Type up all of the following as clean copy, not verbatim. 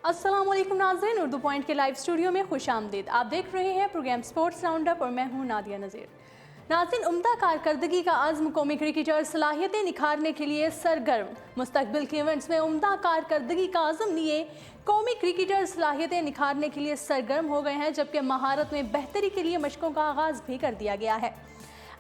अस्सलाम वालेकुम नाज़रीन, उर्दू पॉइंट के लाइव स्टूडियो में खुश आमदीद। आप देख रहे हैं प्रोग्राम स्पोर्ट्स राउंड अप और मैं हूं नादिया नज़ीर। नाज़रीन, उम्दा कारकर्दगी का आज़्म कौमी क्रिकेटर सलाहियतें निखारने के लिए सरगर्म। मुस्तकबिल के इवेंट्स में उम्दा कारकर्दगी का आज़्म लिए कौमी क्रिकेटर सलाहियतें निखारने के लिए सरगर्म हो गए हैं, जबकि महारत में बेहतरी के लिए मशकों का आगाज़ भी कर दिया गया है।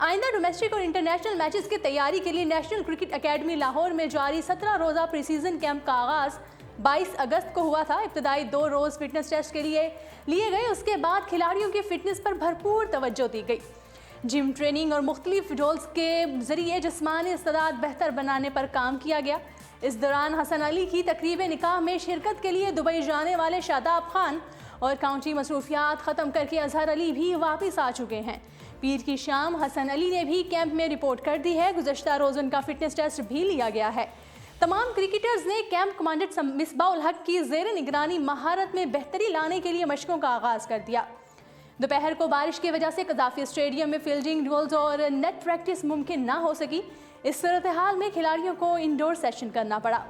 आइंदा डोमेस्टिक और इंटरनेशनल मैचेस की तैयारी के लिए नेशनल क्रिकेट अकेडमी लाहौर में जारी 17 रोज़ा प्री सीजन कैंप का आगाज़ 22 अगस्त को हुआ था। इब्तदाई 2 रोज़ फिटनेस टेस्ट के लिए लिए गए, उसके बाद खिलाड़ियों की फिटनेस पर भरपूर तवज्जो दी गई। जिम ट्रेनिंग और मुख्तलिफ डोल्स के ज़रिए जिस्मानी इस्तेदाद बेहतर बनाने पर काम किया गया। इस दौरान हसन अली की तकरीब निकाह में शिरकत के लिए दुबई जाने वाले शादाब खान और काउंटी मसरूफियात ख़त्म करके अजहर अली भी वापस आ चुके हैं। पीर की शाम हसन अली ने भी कैंप में रिपोर्ट कर दी है। गुज़श्ता रोज़ उनका फिटनेस टेस्ट भी लिया गया है। तमाम क्रिकेटर्स ने कैंप कमांडेंट मिसबाउल हक की ज़ेर निगरानी महारत में बेहतरी लाने के लिए मशकों का आगाज़ कर दिया। दोपहर को बारिश की वजह से कदाफी स्टेडियम में फील्डिंग ड्यूल्स और नेट प्रैक्टिस मुमकिन ना हो सकी। इस सूरत हाल में खिलाड़ियों को इंडोर सेशन करना पड़ा।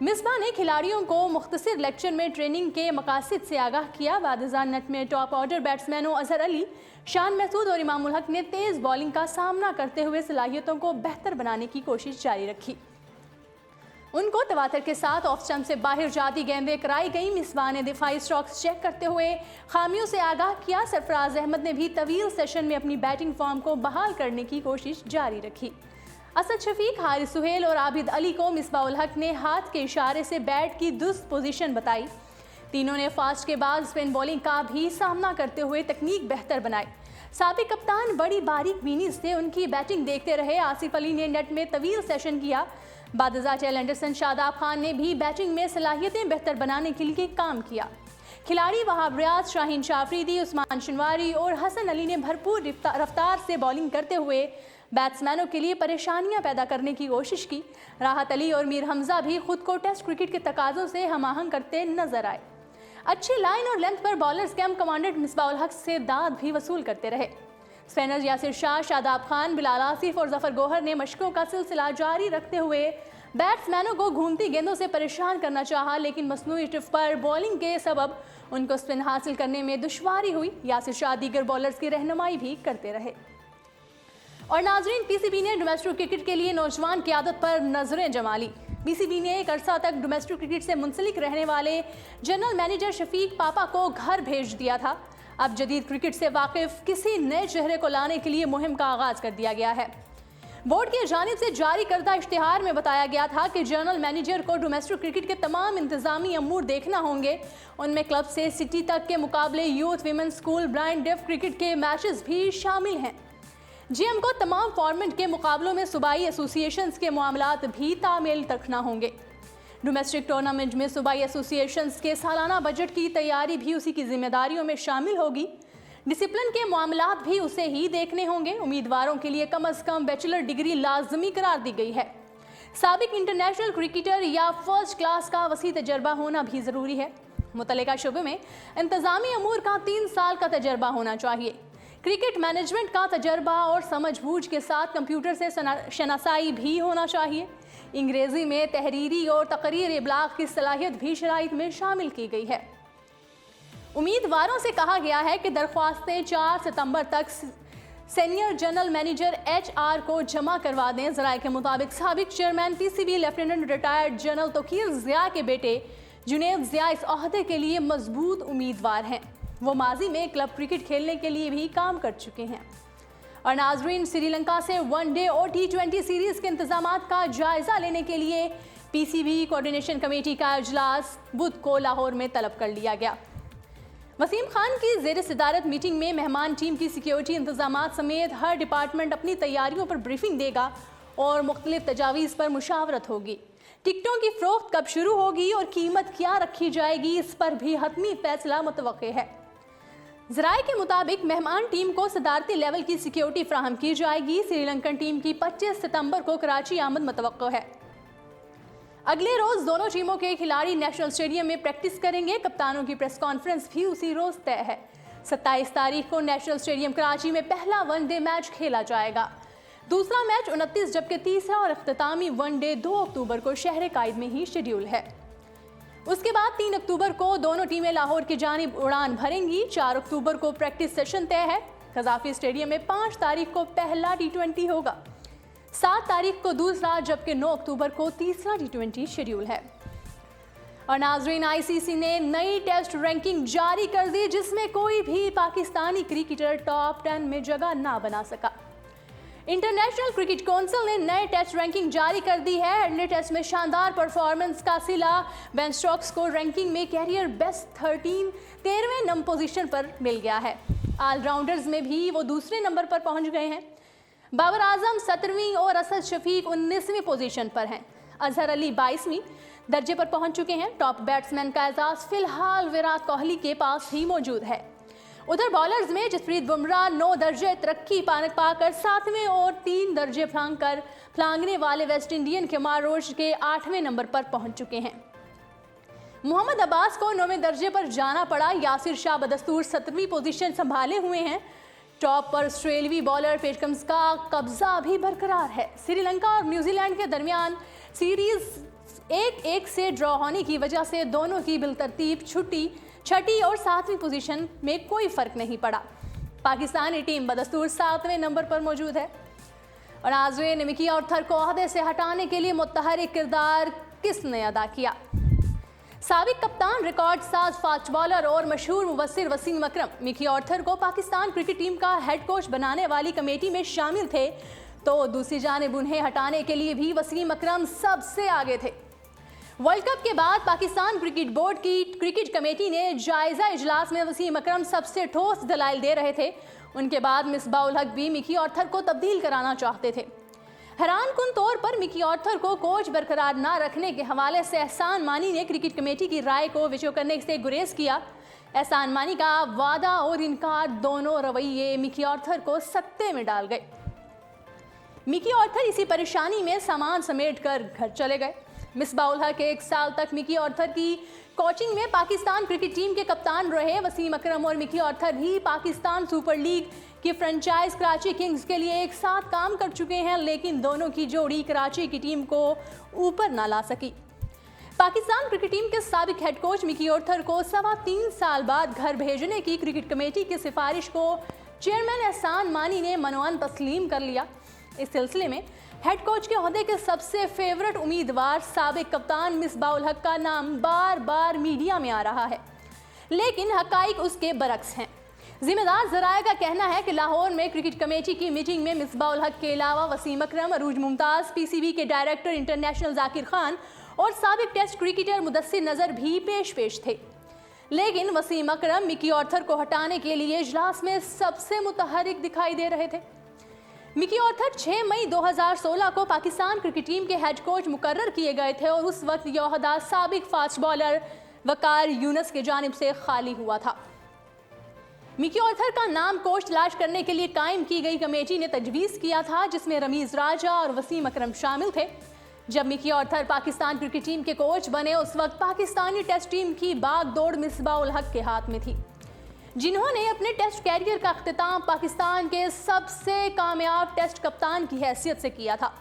मिसबा ने खिलाड़ियों को मुख्तसर लेक्चर में ट्रेनिंग के मकासद से आगाह किया। बादशाह नेट में टॉप ऑर्डर बैट्समैनों अजहर अली, शान महसूद और इमामुल हक ने तेज़ बॉलिंग का सामना करते हुए सलाहियतों को बेहतर बनाने की कोशिश जारी रखी। उनको तवातर के साथ ऑफ स्टंप से बाहर जाती गेंदें कराई गई। मिसबा ने दिफाई स्ट्रोक्स चेक करते हुए खामियों से आगाह किया। सरफराज अहमद ने भी तवील सेशन में अपनी बैटिंग फॉर्म को बहाल करने की कोशिश जारी रखी। असद शफीक, हारिस सुहेल और आबिद अली को मिसबाउल हक ने हाथ के इशारे से बैट की दुरुस्त पोजीशन बताई। तीनों ने फास्ट के बाद स्पिन बॉलिंग का भी सामना करते हुए तकनीक बेहतर बनाई। साबिक कप्तान बड़ी बारीक बीनी से उनकी बैटिंग देखते रहे। आसिफ अली ने नेट में तवील सेशन किया। बादशाह टेल एंडरसन, शादाब खान ने भी बैटिंग में सलाहियतें बेहतर बनाने के लिए काम किया। खिलाड़ी वहाब रियाज, शाहीन शाफरीदी, उस्मान शनवारी और हसन अली ने भरपूर रफ्तार से बॉलिंग करते हुए बैट्समैनों के लिए परेशानियां पैदा करने की कोशिश की। राहत अली और मीर हमजा भी खुद को टेस्ट क्रिकेट के तकाज़ों से हम-आहंग करते नजर आए। अच्छी लाइन और लेंथ पर बॉलर्स कैंप कमांडेंट मिसबाउल हक से दाद भी वसूल करते रहे। स्पिनर यासिर शाह, शादाब खान, बिलाल आसिफ और जफर गोहर ने मशकों का सिलसिला जारी रखते हुए बैट्समैनों को घूमती गेंदों से परेशान करना चाहा, लेकिन मसनूई टिप पर बॉलिंग के सबब उनको स्पिन हासिल करने में दुश्वारी हुई। यासिर शाह दीगर बॉलर्स की रहनुमाई भी करते रहे। और नाजरीन, पीसीबी ने डोमेस्टिक क्रिकेट के लिए नौजवान क़यादत पर नजरें जमा ली। पीसीबी ने एक अरसा तक डोमेस्टिक क्रिकेट से मुंसलिक रहने वाले जनरल मैनेजर शफीक पापा को घर भेज दिया था। अब जदीद क्रिकेट से वाकिफ किसी नए चेहरे को लाने के लिए मुहिम का आगाज कर दिया गया है। बोर्ड की जानिब से जारी करदा इश्तिहार में बताया गया था कि जनरल मैनेजर को डोमेस्टिक क्रिकेट के तमाम इंतजामी अमूर देखना होंगे। उनमें क्लब से सिटी तक के मुकाबले, youth, women, school, blind, deaf cricket के मैचेस भी शामिल हैं। जीएम को तमाम फॉर्मेट के मुकाबलों में सूबाई एसोसिएशंस के मामलात भी तामील रखना होंगे। डोमेस्टिक टूर्नामेंट में सूबाई एसोसिएशंस के सालाना बजट की तैयारी भी उसी की जिम्मेदारियों में शामिल होगी। डिसिप्लिन के मामलात भी उसे ही देखने होंगे। उम्मीदवारों के लिए कम अज़ कम बैचलर डिग्री लाजमी करार दी गई है। साबिक इंटरनेशनल क्रिकेटर या फर्स्ट क्लास का वसी तजर्बा होना भी ज़रूरी है। मुतल्लिका शोबे में इंतज़ामी अमूर का 3 साल का तजर्बा होना चाहिए। क्रिकेट मैनेजमेंट का तजर्बा और समझ बूझ के साथ कंप्यूटर से शनासाई भी होना चाहिए। अंग्रेज़ी में तहरीरी और तकरीर इबलाग की सलाहियत भी शराइत में शामिल की गई है। उम्मीदवारों से कहा गया है कि दरख्वास्तें 4 सितंबर तक सीनियर जनरल मैनेजर HR को जमा करवा दें। ज़राए के मुताबिक साबिक chairman PCB lieutenant retired general Tauqir Zia के बेटे जुनैद ज़िया इस ओहदे के लिए मजबूत उम्मीदवार हैं। वो माजी में क्लब क्रिकेट खेलने के लिए भी काम कर चुके हैं। और नाजरीन, श्रीलंका से वनडे और T20 सीरीज़ के इंतजामात का जायज़ा लेने के लिए पीसीबी कोऑर्डिनेशन कमेटी का इजलास बुध को लाहौर में तलब कर लिया गया। वसीम खान की ज़ेर सदारत मीटिंग में मेहमान टीम की सिक्योरिटी इंतजामात समेत हर डिपार्टमेंट अपनी तैयारियों पर ब्रीफिंग देगा और मुख्तलिफ तजावीज़ पर मुशावरत होगी। टिकटों की फ़रोख्त कब शुरू होगी और कीमत क्या रखी जाएगी, इस पर भी हतमी फैसला मुतवक्के है। ज़राए के मुताबिक मेहमान टीम को सदारती लेवल की सिक्योरिटी फ्राहम की जाएगी। श्रीलंकन टीम की 25 सितंबर को कराची आमद मुतवक्को है। अगले रोज दोनों टीमों के खिलाड़ी नेशनल स्टेडियम में प्रैक्टिस करेंगे। कप्तानों की प्रेस कॉन्फ्रेंस भी उसी रोज तय है। 27 तारीख को नेशनल स्टेडियम कराची में पहला वनडे मैच खेला जाएगा। दूसरा मैच 29, जबकि तीसरा और इख्तितामी वनडे 2 अक्टूबर को शहर कायद में ही शेड्यूल है। उसके बाद 3 अक्टूबर को दोनों टीमें लाहौर की जानिब उड़ान भरेंगी। 4 अक्टूबर को प्रैक्टिस सेशन तय है। कज़ाफी स्टेडियम में 5 तारीख को पहला T20 होगा, 7 तारीख को दूसरा, जबकि 9 अक्टूबर को तीसरा T20 शेड्यूल है। और नाज़रीन, आईसीसी ने नई टेस्ट रैंकिंग जारी कर दी, जिसमें कोई भी पाकिस्तानी क्रिकेटर टॉप 10 में जगह ना बना सका। इंटरनेशनल क्रिकेट काउंसिल ने नए टेस्ट रैंकिंग जारी कर दी है। एडिलेड टेस्ट में शानदार परफॉर्मेंस का सिला बेन स्टोक्स को रैंकिंग में कैरियर बेस्ट 13वें नंबर पोजीशन पर मिल गया है। ऑलराउंडर्स में भी वो दूसरे नंबर पर पहुंच गए हैं। बाबर आजम 17वीं और असद शफीक 19वीं पोजीशन पर हैं। अजहर अली 22वीं दर्जे पर पहुंच चुके हैं। टॉप बैट्समैन का एजाज फिलहाल विराट कोहली के पास ही मौजूद है। उधर बॉलर्स में जसप्रीत बुमराह 9 दर्जे तरक्की पाकर 7वें और 3 दर्जे फलांगने वाले वेस्ट इंडियन कुमार रोच के 8वें नंबर पर पहुंच चुके हैं। मोहम्मद अब्बास को 9वें दर्जे पर जाना पड़ा। यासिर शाह बदस्तूर 7वीं पोजीशन संभाले हुए हैं। टॉप पर ऑस्ट्रेलियाई बॉलर पेटकम्स का कब्जा भी बरकरार है। श्रीलंका और न्यूजीलैंड के दरमियान सीरीज 1-1 से ड्रॉ होने की वजह से दोनों की बिलतरतीब छठी और 7वीं पोजीशन में कोई फर्क नहीं पड़ा। पाकिस्तानी टीम बदस्तूर 7वें नंबर पर मौजूद है। और नाज़रीन, मिकी ऑर्थर को ओहदे से हटाने के लिए मुतहरिक किरदार किसने अदा किया? साबिक कप्तान, रिकॉर्ड साज फास्ट बॉलर और मशहूर मुबस्सिर वसीम अकरम मिकी ऑर्थर को पाकिस्तान क्रिकेट टीम का हेड कोच बनाने वाली कमेटी में शामिल थे, तो दूसरी जानिब उन्हें हटाने के लिए भी वसीम अकरम सबसे आगे थे। वर्ल्ड कप के बाद पाकिस्तान क्रिकेट बोर्ड की क्रिकेट कमेटी ने जायजा इजलास में वसीम अकरम सबसे ठोस दलाइल दे रहे थे। उनके बाद मिसबाह उल हक भी मिकी ऑर्थर को तब्दील कराना चाहते थे। हैरान कुन तौर पर मिकी ऑर्थर को कोच बरकरार ना रखने के हवाले से एहसान मानी ने क्रिकेट कमेटी की राय को विचो करने से गुरेज किया। एहसान मानी का वादा और इनकार दोनों रवैये मिकी ऑर्थर को सत्ते में डाल गए। मिकी ऑर्थर इसी परेशानी में सामान समेट कर घर चले गए। मिसबाह उल हक 1 साल तक मिकी ऑर्थर की कोचिंग में पाकिस्तान क्रिकेट टीम के कप्तान रहे। वसीम अकरम और मिकी ऑर्थर भी पाकिस्तान सुपर लीग की फ्रेंचाइज कराची किंग्स के लिए एक साथ काम कर चुके हैं, लेकिन दोनों की जोड़ी कराची की टीम को ऊपर ना ला सकी। पाकिस्तान क्रिकेट टीम के साबिक हेड कोच मिकी ऑर्थर को 3.25 साल बाद घर भेजने की क्रिकेट कमेटी की सिफारिश को चेयरमैन एहसान मानी ने मनोअन तस्लीम कर लिया। इस सिलसिले में हेड कोच के ओहदे के सबसे फेवरेट उम्मीदवार साबिक कप्तान मिसबाह उल हक का नाम बार बार मीडिया में आ रहा है, लेकिन हकाइक उसके बरक्स हैं। जिम्मेदार जराये का कहना है कि लाहौर में क्रिकेट कमेटी की मीटिंग में मिसबाह उल हक के अलावा वसीम अकरम, अरूज मुमताज़, पीसीबी के डायरेक्टर इंटरनेशनल जाकिर खान और साबिक टेस्ट क्रिकेटर मुदस्सिर नज़र भी पेश थे। लेकिन वसीम अकरम मिकी ऑर्थर को हटाने के लिए इजलास में सबसे मुतहरिक दिखाई दे रहे थे। मिकी ऑर्थर 6 मई 2016 को पाकिस्तान क्रिकेट टीम के हेड कोच मुकर्रर किए गए थे और उस वक्त यह ओहदा साबिक फास्ट बॉलर वकार यूनुस के जानिब से खाली हुआ था। मिकी ऑर्थर का नाम कोच तलाश करने के लिए कायम की गई कमेटी ने तजवीज़ किया था, जिसमें रमीज़ राजा और वसीम अकरम शामिल थे। जब Mickey Arthur Pakistan cricket team के कोच बने, उस वक्त पाकिस्तानी टेस्ट टीम की बागडोर मिसबाह उल हक के हाथ में थी, जिन्होंने अपने टेस्ट कैरियर का अख्तिताम पाकिस्तान के सबसे कामयाब टेस्ट कप्तान की हैसियत से किया था।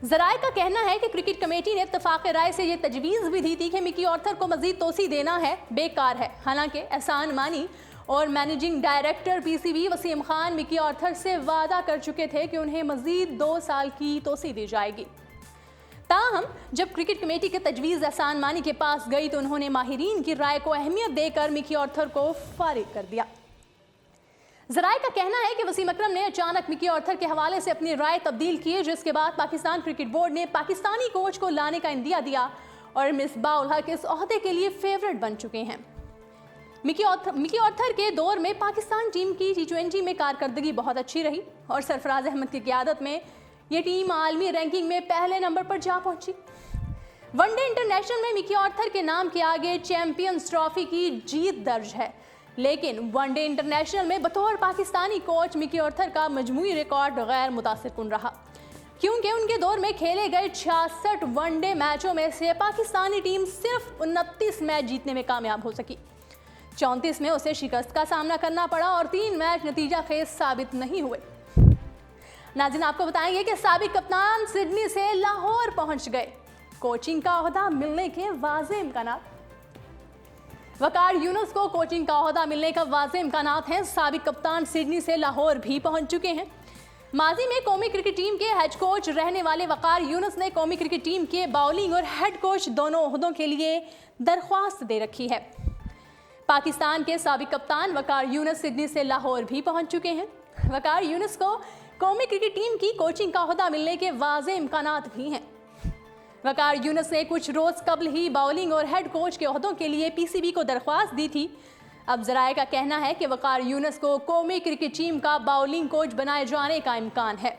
जराये का कहना है कि क्रिकेट कमेटी ने इत्तफाक राय से यह तजवीज़ भी दी थी कि मिकी ऑर्थर को मजीद तोसी देना है बेकार है। हालांकि एहसान मानी और managing director PCB Wasim Khan Mickey Arthur से वादा कर चुके थे कि उन्हें मजीद 2 साल की तोसी दी जाएगी। ताहम जब क्रिकेट कमेटी की तजवीज़ एहसान मानी के पास गई तो उन्होंने माहिरीन की राय को अहमियत देकर मिकी ऑर्थर को फारिग कर दिया। जराये का कहना है कि वसीम अकरम ने अचानक मिकी ऑर्थर के हवाले से अपनी राय तब्दील की, जिसके बाद पाकिस्तान क्रिकेट बोर्ड ने पाकिस्तानी कोच को लाने का इंदिया दिया और मिसबाह उल हक इस ओहदे के लिए फेवरेट बन चुके हैं। मिकी ऑर्थर के दौर में पाकिस्तान टीम की T20 में कारकर्दगी बहुत अच्छी रही और सरफराज अहमद की क़यादत में ये टीम आलमी रैंकिंग में पहले नंबर पर जा पहुंची। वनडे इंटरनेशनल में मिकी ऑर्थर के नाम के आगे चैंपियंस ट्रॉफी की जीत दर्ज है, लेकिन वनडे इंटरनेशनल में बतौर पाकिस्तानी कोच मिकी ऑर्थर का मजमूई रिकॉर्ड गैर मुतासिरकुन रहा, क्योंकि उनके दौर में खेले गए 66 वनडे मैचों में से पाकिस्तानी टीम सिर्फ 29 मैच जीतने में कामयाब हो सकी। 34 में उसे शिकस्त का सामना करना पड़ा और 3 मैच नतीजा खेज साबित नहीं हुए। नाज़रीन, आपको बताएंगे कि साबिक कप्तान सिडनी से लाहौर पहुंच गए। कोचिंग का ओहदा मिलने के वाज़े इम्कानात वकार यूनुस को कोचिंग का ओहदा मिलने का वाज़ेह इम्कानात हैं। साबिक कप्तान सिडनी से लाहौर भी पहुंच चुके हैं। माजी में कौमी क्रिकेट टीम के हेड कोच रहने वाले वकार यूनुस ने कौमी क्रिकेट टीम के बाउलिंग और हेड कोच दोनों ओहदों के लिए दरख्वास्त दे रखी है। पाकिस्तान के साबिक कप्तान वकार यूनुस सिडनी से लाहौर भी पहुंच चुके हैं। वकार यूनुस को कौमी क्रिकेट टीम की कोचिंग का ओहदा मिलने के वाज़ेह इम्कानात भी हैं। वकार यूनुस ने कुछ रोज़ कबल ही बाउलिंग और हेड कोच के ओहदों के लिए पीसीबी को दरख्वास्त दी थी। अब ज़राए का कहना है कि वकार यूनुस को कौमी क्रिकेट टीम का बाउलिंग कोच बनाए जाने का इम्कान है,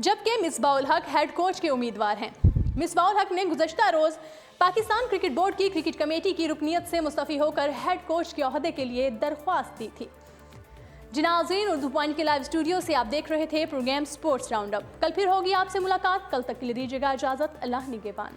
जबकि मिसबाह उल हक हेड कोच के उम्मीदवार हैं। मिसबाह उल हक ने गुज़श्ता रोज़ पाकिस्तान क्रिकेट बोर्ड की क्रिकेट कमेटी की रुकनीत से मुस्तफ़ी होकर हेड कोच के ओहदे के लिए दरख्वास्त दी थी। नाज़रीन, उर्दू पॉइंट के लाइव स्टूडियो से आप देख रहे थे प्रोग्राम स्पोर्ट्स राउंड अप। कल फिर होगी आपसे मुलाकात। कल तक के लिए दीजिएगा इजाज़त। अल्लाह निगहबान।